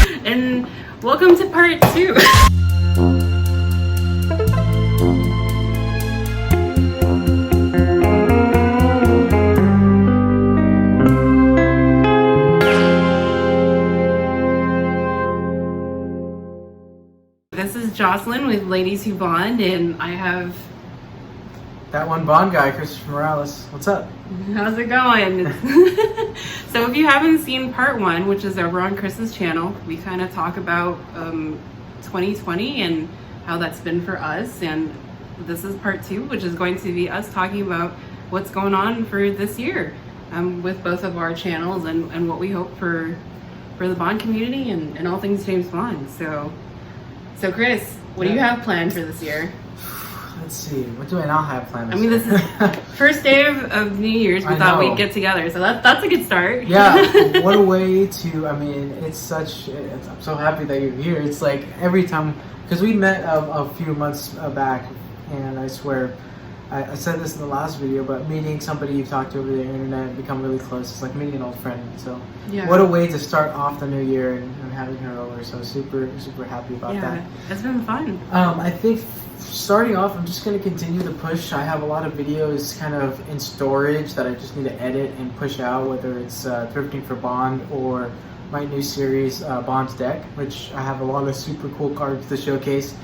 And welcome to part 2. This is Jocelyn with Ladies Who Bond, and I have that one Bond guy, Christopher Morales. What's up? How's it going? So if you haven't seen part 1, which is over on Chris's channel, we kind of talk about 2020 and how that's been for us, and this is part 2, which is going to be us talking about what's going on for this year with both of our channels and what we hope for the Bond community and all things James Bond. So Chris, what do you have planned for this year? Let's see, what do I not have planned? I mean, this is first day of New Year's. We thought we'd get together, so that's a good start. Yeah, what a way to, I mean, I'm so happy that you're here. It's like every time, because we met a few months back, and I swear, I said this in the last video, but meeting somebody you've talked to over the internet and become really close, it's like meeting an old friend. So yeah. What a way to start off the new year and having her over. So super happy about that. Yeah, it's been fun. I think starting off, I'm just going to continue to push. I have a lot of videos kind of in storage that I just need to edit and push out, whether it's Thrifting for Bond or my new series, Bond's Deck, which I have a lot of super cool cards to showcase.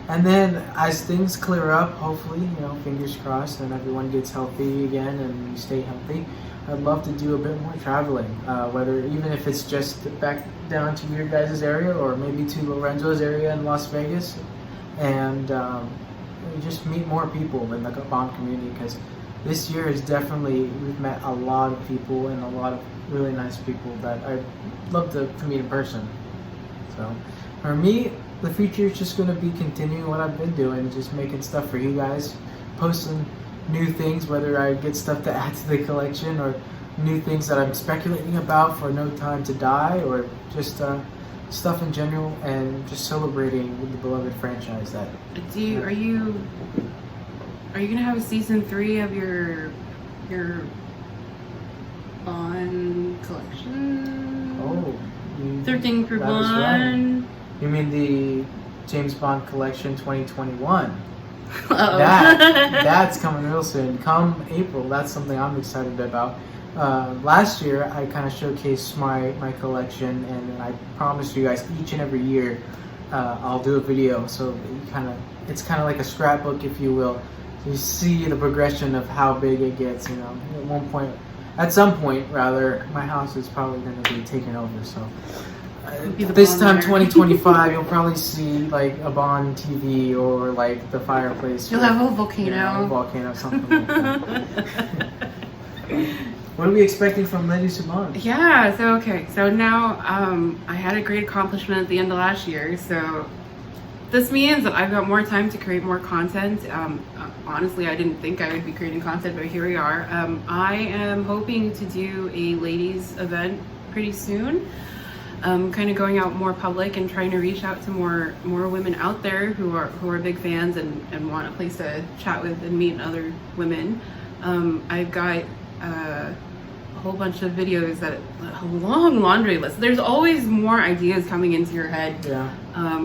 And then as things clear up, hopefully, fingers crossed, and everyone gets healthy again and we stay healthy, I'd love to do a bit more traveling, whether even if it's just back down to your guys' area or maybe to Lorenzo's area in Las Vegas, and just meet more people in the Bond community, because this year is definitely, we've met a lot of people and a lot of really nice people that I'd love to meet in person. So for me, the future is just going to be continuing what I've been doing, just making stuff for you guys, posting new things, whether I get stuff to add to the collection or new things that I'm speculating about for No Time to Die, or just stuff in general, and just celebrating with the beloved franchise. That are you gonna have a season 3 of your Bond collection? Oh, Thrifting for Bond. You mean the James Bond Collection 2021? Uh-oh. That's coming real soon. Come April, that's something I'm excited about. Last year, I kind of showcased my collection, and I promised you guys each and every year I'll do a video. So it's kind of like a scrapbook, if you will. So you see the progression of how big it gets. At some point, my house is probably going to be taken over. So. This time, 2025, you'll probably see like a Bond TV or like the fireplace. You'll have a volcano. A volcano, something like that. What are we expecting from Ladies Who Bond? Yeah, so now I had a great accomplishment at the end of last year. So this means that I've got more time to create more content. Honestly, I didn't think I would be creating content, but here we are. I am hoping to do a ladies event pretty soon. Kind of going out more public and trying to reach out to more women out there who are big fans and want a place to chat with and meet other women. I've got a whole bunch of videos, a long laundry list. There's always more ideas coming into your head. Yeah.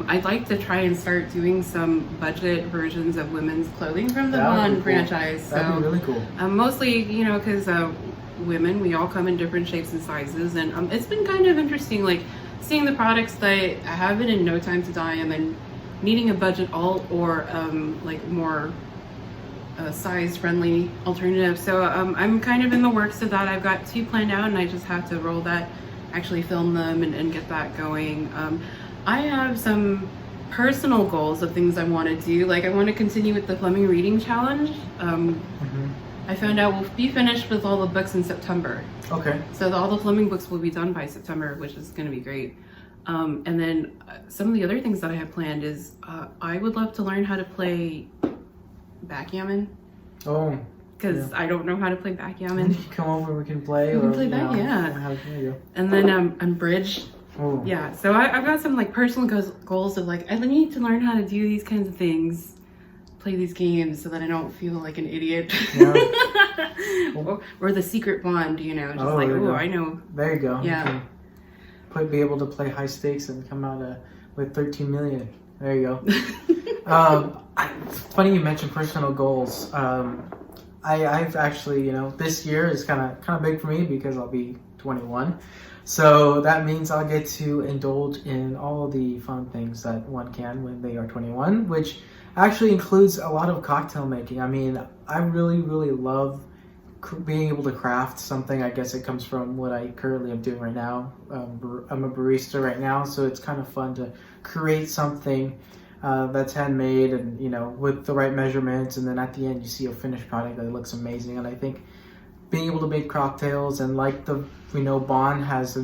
I'd like to try and start doing some budget versions of women's clothing from the Bond franchise. That'd be really cool. Mostly, because women, we all come in different shapes and sizes, and it's been kind of interesting, like seeing the products that have been in No Time to Die and then needing a budget or like more size friendly alternative. So I'm kind of in the works of that. I've got 2 planned out, and I just have to roll that, actually film them and get that going. I have some personal goals of things I want to do. Like I want to continue with the Fleming reading challenge. I found out we'll be finished with all the books in September. Okay. So all the Fleming books will be done by September, which is going to be great. And then some of the other things that I have planned is I would love to learn how to play backgammon. Oh. Because I don't know how to play backgammon. Come over, we can play. We can play backgammon. Yeah. And then and bridge. Oh. Yeah. So I've got some like personal goals of like I need to learn how to do these kinds of things. Play these games so that I don't feel like an idiot. Yeah. or the secret Bond, just I know. There you go. Yeah. be able to play high stakes and come out with 13 million. There you go. Funny you mentioned personal goals. I've actually, this year is kind of big for me because I'll be 21. So that means I'll get to indulge in all the fun things that one can when they are 21, which actually includes a lot of cocktail making. I mean, I really, really love being able to craft something. I guess it comes from what I currently am doing right now. I'm a barista right now, so it's kind of fun to create something that's handmade and with the right measurements, and then at the end you see a finished product that looks amazing. And I think being able to make cocktails, and Bond has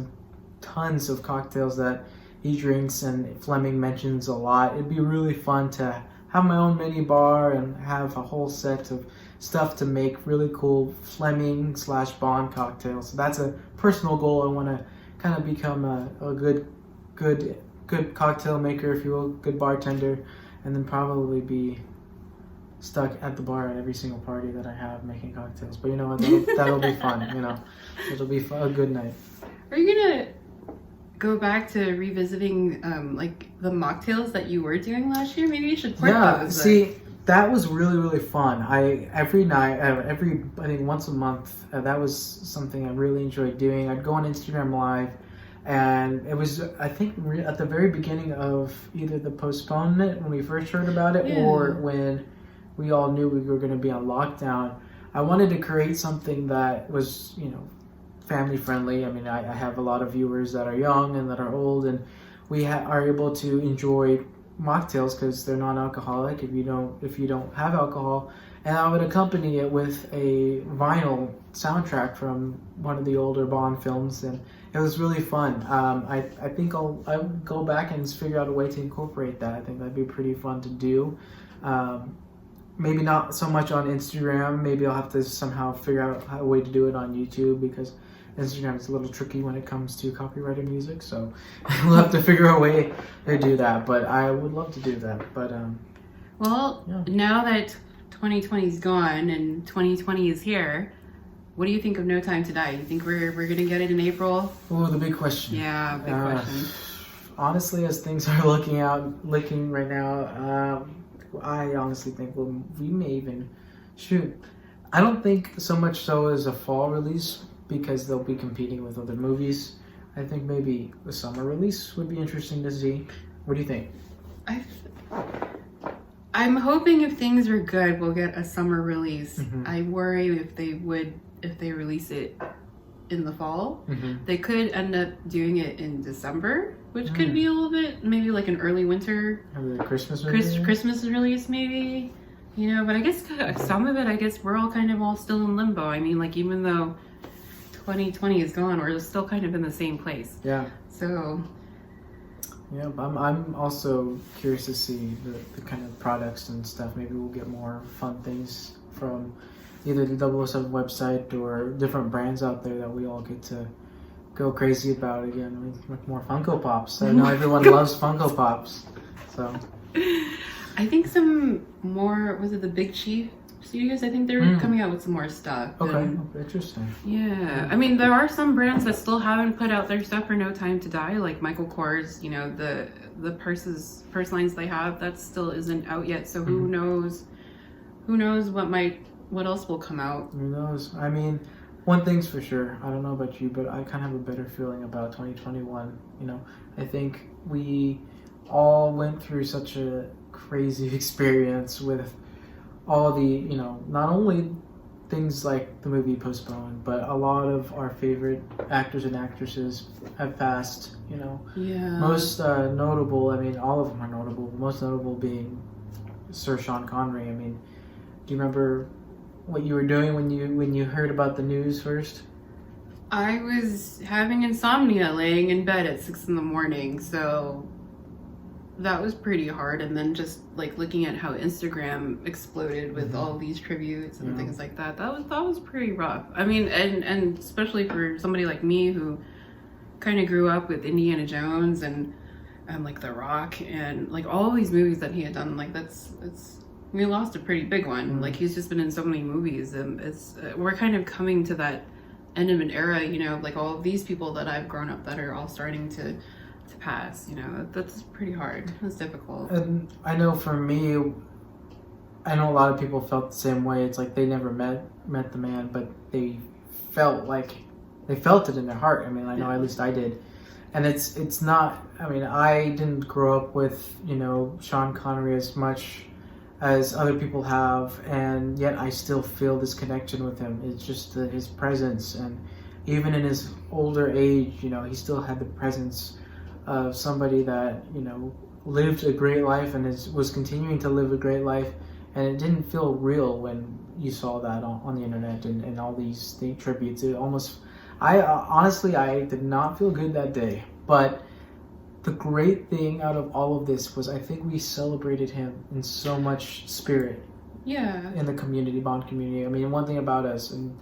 tons of cocktails that he drinks and Fleming mentions a lot. It'd be really fun to have my own mini bar and have a whole set of stuff to make really cool Fleming/Bond cocktails. So that's a personal goal. I want to kind of become a good cocktail maker, if you will, good bartender, and then probably be stuck at the bar at every single party that I have making cocktails. But you know what, that'll be fun. It'll be a good night. Are you gonna go back to revisiting the mocktails that you were doing last year? Maybe you should port those. See, that was really, really fun. Every night, I think once a month, that was something I really enjoyed doing. I'd go on Instagram Live, and it was, I think, at the very beginning of either the postponement when we first heard about it, or when we all knew we were going to be on lockdown. I wanted to create something that was, family friendly. I mean, I have a lot of viewers that are young and that are old, and we are able to enjoy mocktails because they're non-alcoholic if you don't have alcohol. And I would accompany it with a vinyl soundtrack from one of the older Bond films, and it was really fun. I think I'll go back and figure out a way to incorporate that. I think that'd be pretty fun to do. Maybe not so much on Instagram. Maybe I'll have to somehow figure out a way to do it on YouTube, because Instagram is a little tricky when it comes to copyrighted music. So we'll have to figure out a way to do that. But I would love to do that. But now that 2020 is gone and 2020 is here, what do you think of No Time to Die? You think we're gonna get it in April? Oh, the big question. Yeah, big question. Honestly, as things are looking right now, I honestly think we may even shoot. I don't think so much so as a fall release, because they'll be competing with other movies. I think maybe a summer release would be interesting to see. What do you think? I'm hoping if things are good, we'll get a summer release. Mm-hmm. I worry if they release it in the fall. Mm-hmm. They could end up doing it in December, which could be a little bit, maybe like an early winter Christmas release, maybe. But I guess some of it, we're all still in limbo. I mean, even though 2020 is gone, we're still kind of in the same place. Yeah. So. Yeah, but I'm also curious to see the kind of products and stuff. Maybe we'll get more fun things from either the 007 website or different brands out there that we all get to go crazy about again. With more Funko Pops. I know everyone loves Funko Pops. So I think some more, was it the Big Chief Studios? I think they're coming out with some more stuff. Okay, interesting. Yeah, I mean, there are some brands that still haven't put out their stuff for No Time to Die, like Michael Kors. The purse lines they have, that still isn't out yet. So who knows what else will come out? Who knows? I mean, one thing's for sure. I don't know about you, but I kind of have a better feeling about 2021. I think we all went through such a crazy experience with all the, not only things like the movie postponed, but a lot of our favorite actors and actresses have passed, Yeah. Most notable, I mean, all of them are notable, the most notable being Sir Sean Connery. I mean, do you remember what you were doing when you heard about the news first? I was having insomnia, laying in bed at 6 a.m, so that was pretty hard. And then just looking at how Instagram exploded with all these tributes and things like that was pretty rough. I mean, and especially for somebody like me who kind of grew up with Indiana Jones and The Rock and all these movies that he had done. We lost a pretty big one. He's just been in so many movies, and we're kind of coming to that end of an era, you know, like all of these people that I've grown up that are all starting to pass, you know, that's pretty hard. It's difficult. And I know for me, I know a lot of people felt the same way. It's like they never met the man, but they felt it in their heart. I mean, I know at least I did. And it's not, I mean, I didn't grow up with, you know, Sean Connery as much as other people have, and yet I still feel this connection with him. It's just his presence, and even in his older age, you know, he still had the presence of somebody that, you know, lived a great life and was continuing to live a great life, and it didn't feel real when you saw that on the internet and all these tributes. It almost, honestly, I did not feel good that day, but the great thing out of all of this was I think we celebrated him in so much spirit. Yeah. In the community, Bond community. I mean, one thing about us, and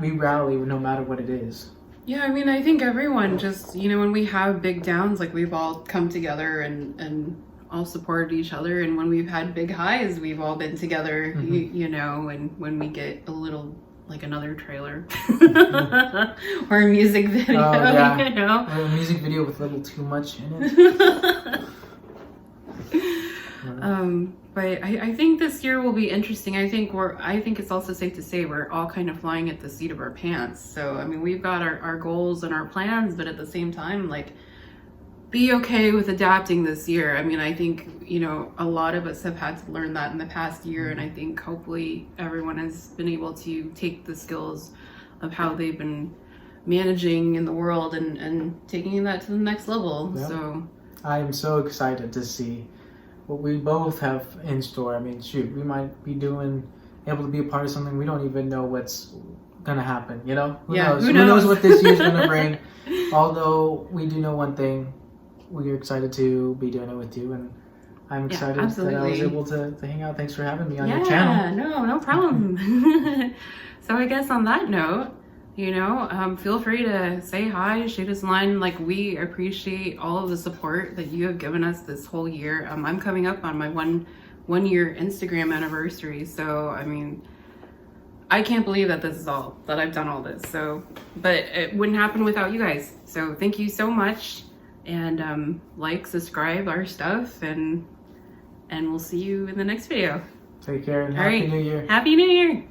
we rally no matter what it is. Yeah, I mean, I think everyone just, you know, when we have big downs, like we've all come together and all supported each other. And when we've had big highs, we've all been together, you know, and when we get a little, like another trailer or a music video, you know. Or a music video with a little too much in it. But I think this year will be interesting. I think it's also safe to say we're all kind of flying at the seat of our pants. So, I mean, we've got our goals and our plans, but at the same time, like, be okay with adapting this year. I mean, I think, you know, a lot of us have had to learn that in the past year, and I think hopefully everyone has been able to take the skills of how they've been managing in the world and taking that to the next level. Yeah. So I am so excited to see what we both have in store. I mean, shoot, we might be able to be a part of something we don't even know what's gonna happen, you know? Who knows? Who knows what this year's gonna bring? Although we do know one thing, we are excited to be doing it with you, and I'm excited that I was able to hang out. Thanks for having me on your channel. Yeah, no problem. So I guess on that note, you know, feel free to say hi, shoot us a line. Like, we appreciate all of the support that you have given us this whole year. I'm coming up on my one year Instagram anniversary, so I mean, I can't believe that I've done all this. So, but it wouldn't happen without you guys. So thank you so much, and like, subscribe our stuff, and we'll see you in the next video. Take care and Happy New Year. Happy New Year.